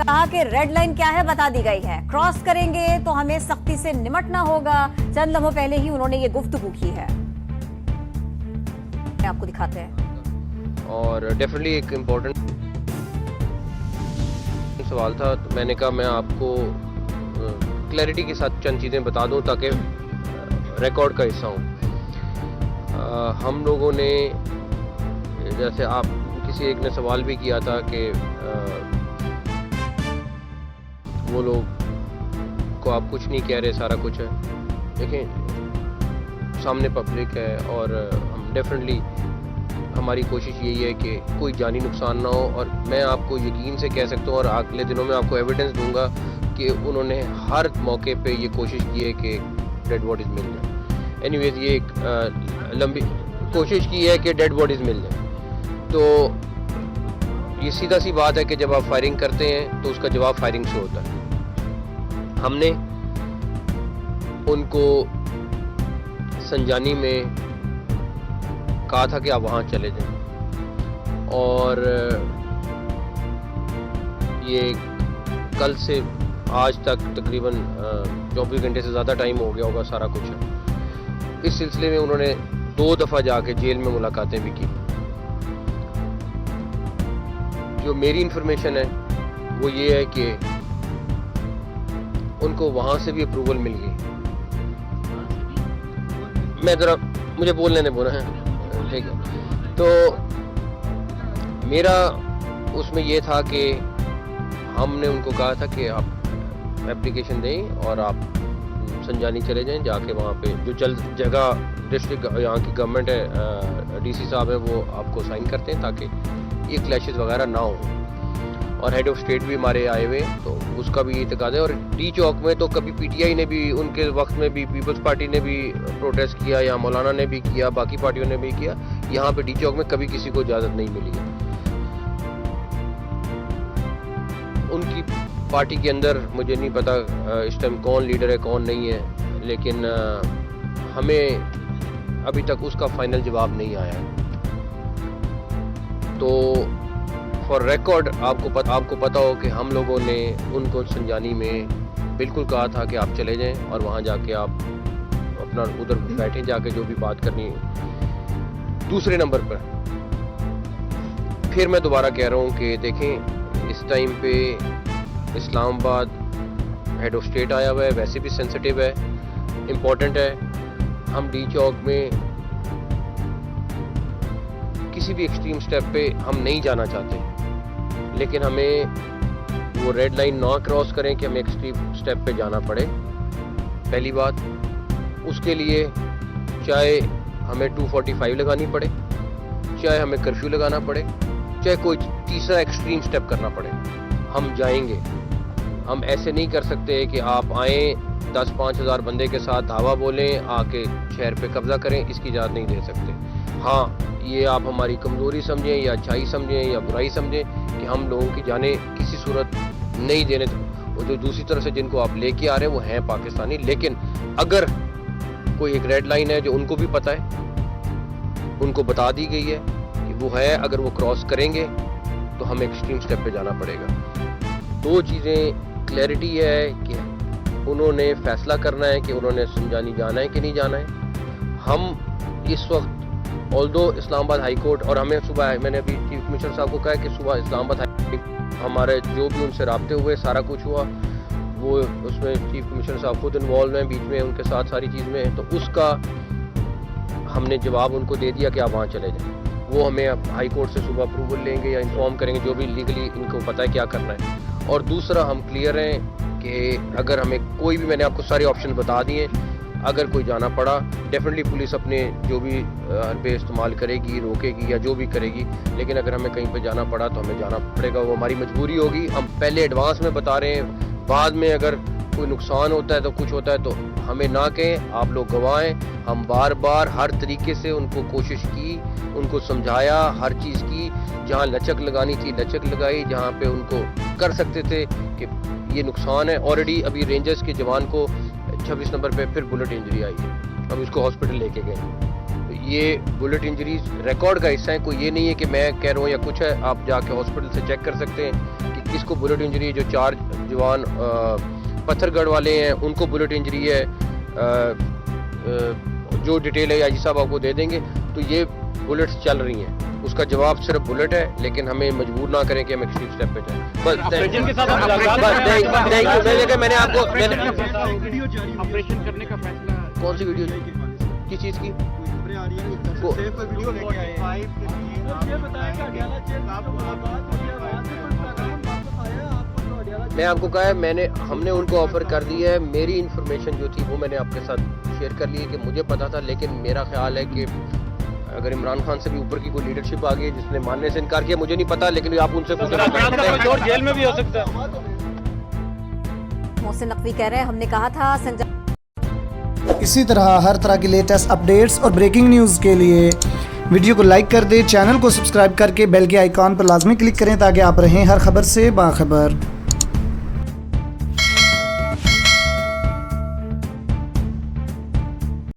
कहा कि red line क्या है बता दी गई है, क्रॉस करेंगे तो हमें सख्ती से निपटना होगा। चंद लम्हों पहले ही उन्होंने ये गुफ्तगू की है, आपको दिखाते हैं। और डेफिनेटली एक इम्पोर्टेंट सवाल था, तो मैंने कहा मैं आपको क्लैरिटी के साथ चंद चीज़ें बता दूं ताकि रिकॉर्ड का हिस्सा हूँ। हम लोगों ने, जैसे आप किसी एक ने सवाल भी किया था कि वो लोग को आप कुछ नहीं कह रहे, सारा कुछ है। देखें, सामने पब्लिक है और हम डेफिनेटली हमारी कोशिश यही है कि कोई जानी नुकसान ना हो। और मैं आपको यकीन से कह सकता हूँ और अगले दिनों में आपको एविडेंस दूंगा कि उन्होंने हर मौके पे ये कोशिश की है कि डेड बॉडीज़ मिल जाए। एनीवेज, ये एक लंबी कोशिश की है कि डेड बॉडीज़ मिल जाए। तो ये सीधा सी बात है कि जब आप फायरिंग करते हैं तो उसका जवाब फायरिंग से होता है। हमने उनको संजानी में कहा था कि आप वहाँ चले जाएं, और ये कल से आज तक तकरीबन 24 घंटे से ज़्यादा टाइम हो गया होगा, सारा कुछ है। इस सिलसिले में उन्होंने 2 दफ़ा जाके जेल में मुलाकातें भी की। जो मेरी इंफॉर्मेशन है वो ये है कि उनको वहाँ से भी अप्रूवल मिल गई। मैं ज़रा, मुझे बोलने ने बोला है, ठीक है। तो मेरा उसमें ये था कि हमने उनको कहा था कि आप एप्लीकेशन दें और आप संजानी चले जाएं, जाके वहाँ पे जो जल्द जगह डिस्ट्रिक्ट यहाँ की गवर्नमेंट है, डीसी साहब है, वो आपको साइन करते हैं ताकि ये क्लैशेस वगैरह ना हो। और हेड ऑफ स्टेट भी हमारे आए हुए, तो उसका भी इत्तेकाद है। और डी चौक में तो कभी पीटीआई ने भी, उनके वक्त में भी पीपल्स पार्टी ने भी प्रोटेस्ट किया, या मौलाना ने भी किया, बाकी पार्टियों ने भी किया। यहाँ पे डी चौक में कभी किसी को इजाज़त नहीं मिली है। उनकी पार्टी के अंदर मुझे नहीं पता इस टाइम कौन लीडर है कौन नहीं है, लेकिन हमें अभी तक उसका फाइनल जवाब नहीं आया है। तो फॉर रिकॉर्ड आपको पता हो कि हम लोगों ने उनको संजानी में बिल्कुल कहा था कि आप चले जाएं और वहाँ जाके आप अपना उधर बैठें, जाके जो भी बात करनी है। दूसरे नंबर पर फिर मैं दोबारा कह रहा हूँ कि देखें, इस टाइम पे इस्लामाबाद हेड ऑफ स्टेट आया हुआ है, वैसे भी सेंसिटिव है, इम्पोर्टेंट है। हम डी चौक में किसी भी एक्सट्रीम स्टेप पे हम नहीं जाना चाहते, लेकिन हमें वो रेड लाइन ना क्रॉस करें कि हमें एक्सट्रीम स्टेप पे जाना पड़े। पहली बात, उसके लिए चाहे हमें 245 लगानी पड़े, चाहे हमें कर्फ्यू लगाना पड़े, चाहे कोई तीसरा एक्सट्रीम स्टेप करना पड़े, हम जाएंगे। हम ऐसे नहीं कर सकते कि आप आएँ 10-5 हज़ार बंदे के साथ धावा बोलें, आके शहर पे कब्जा करें, इसकी इजाज़त नहीं दे सकते। हाँ, ये आप हमारी कमज़ोरी समझें या अच्छाई समझें या बुराई समझें कि हम लोगों की जानें किसी सूरत नहीं देने। और जो दूसरी तरफ से जिनको आप लेके आ रहे हैं वो हैं पाकिस्तानी, लेकिन अगर कोई एक रेड लाइन है जो उनको भी पता है, उनको बता दी गई है कि वो है, अगर वो क्रॉस करेंगे तो हमें एक्सट्रीम स्टेप पे जाना पड़ेगा। 2 चीज़ें क्लैरिटी है कि उन्होंने फैसला करना है कि उन्होंने संजानी जाना है कि नहीं जाना है। हम इस वक्त ऑल्दो इस्लामाबाद हाई कोर्ट, और हमें सुबह, मैंने अभी चीफ कमिश्नर साहब को कहा है कि सुबह इस्लामाबाद हाई हमारे जो भी उनसे राब्ते हुए, सारा कुछ हुआ, वो उसमें चीफ कमिश्नर साहब खुद इन्वॉल्व हैं, बीच में उनके साथ सारी चीज़ में, तो उसका हमने जवाब उनको दे दिया कि आप वहाँ चले जाएँ। वो हमें हाई कोर्ट से सुबह अप्रूवल लेंगे या इन्फॉर्म करेंगे, जो भी लीगली इनको पता है क्या करना है। और दूसरा, हम क्लियर हैं कि अगर हमें कोई भी, मैंने आपको सारे ऑप्शन बता दिए, अगर कोई जाना पड़ा, डेफिनेटली पुलिस अपने जो भी हरबे इस्तेमाल करेगी, रोकेगी या जो भी करेगी, लेकिन अगर हमें कहीं पे जाना पड़ा तो हमें जाना पड़ेगा, वो हमारी मजबूरी होगी। हम पहले एडवांस में बता रहे हैं, बाद में अगर कोई नुकसान होता है तो कुछ होता है तो हमें ना कहें, आप लोग गवाह हैं। हम बार बार हर तरीके से उनको कोशिश की, उनको समझाया, हर चीज़ की, जहाँ लचक लगानी थी लचक लगाई, जहाँ पे उनको कर सकते थे कि ये नुकसान है। ऑलरेडी अभी रेंजर्स के जवान को 26 नंबर पे फिर बुलेट इंजरी आई है, अब उसको हॉस्पिटल लेके गए। तो ये बुलेट इंजरीज रिकॉर्ड का हिस्सा है, कोई ये नहीं है कि मैं कह रहा हूँ या कुछ है। आप जाके हॉस्पिटल से चेक कर सकते हैं कि किसको बुलेट इंजरी है, जो 4 जवान पत्थरगढ़ वाले हैं उनको बुलेट इंजरी है। जो डिटेल है आईजी साहब आपको दे देंगे। तो ये बुलेट्स चल रही हैं, उसका जवाब सिर्फ बुलेट है, लेकिन हमें मजबूर ना करें कि हम एक्सट्रीम स्टेप पे जाएं। बस थैंक यू। मैंने आपको ऑपरेशन करने का फैसला कौन सी वीडियो किस चीज़ की मैं आपको कहा है, हमने उनको ऑफर कर दिया है। मेरी इन्फॉर्मेशन जो थी वो मैंने आपके साथ शेयर कर ली है कि मुझे पता था, लेकिन मेरा ख्याल है कि अगर इमरान खान से भी ऊपर की कोई लीडरशिप आ गई जिसने मानने से इनकार किया, मुझे नहीं पता, लेकिन आप उनसे पूछ सकते हैं। जेल में भी हो सकता है। मोहसिन नकवी कह रहे हैं हमने कहा था संजय। इसी तरह हर तरह की लेटेस्ट अपडेट्स और ब्रेकिंग न्यूज़ के लिए वीडियो को लाइक कर दें, चैनल को सब्सक्राइब करके बेल के आइकॉन पर लाजमी क्लिक करें ताकि आप रहें हर खबर से बाखबर।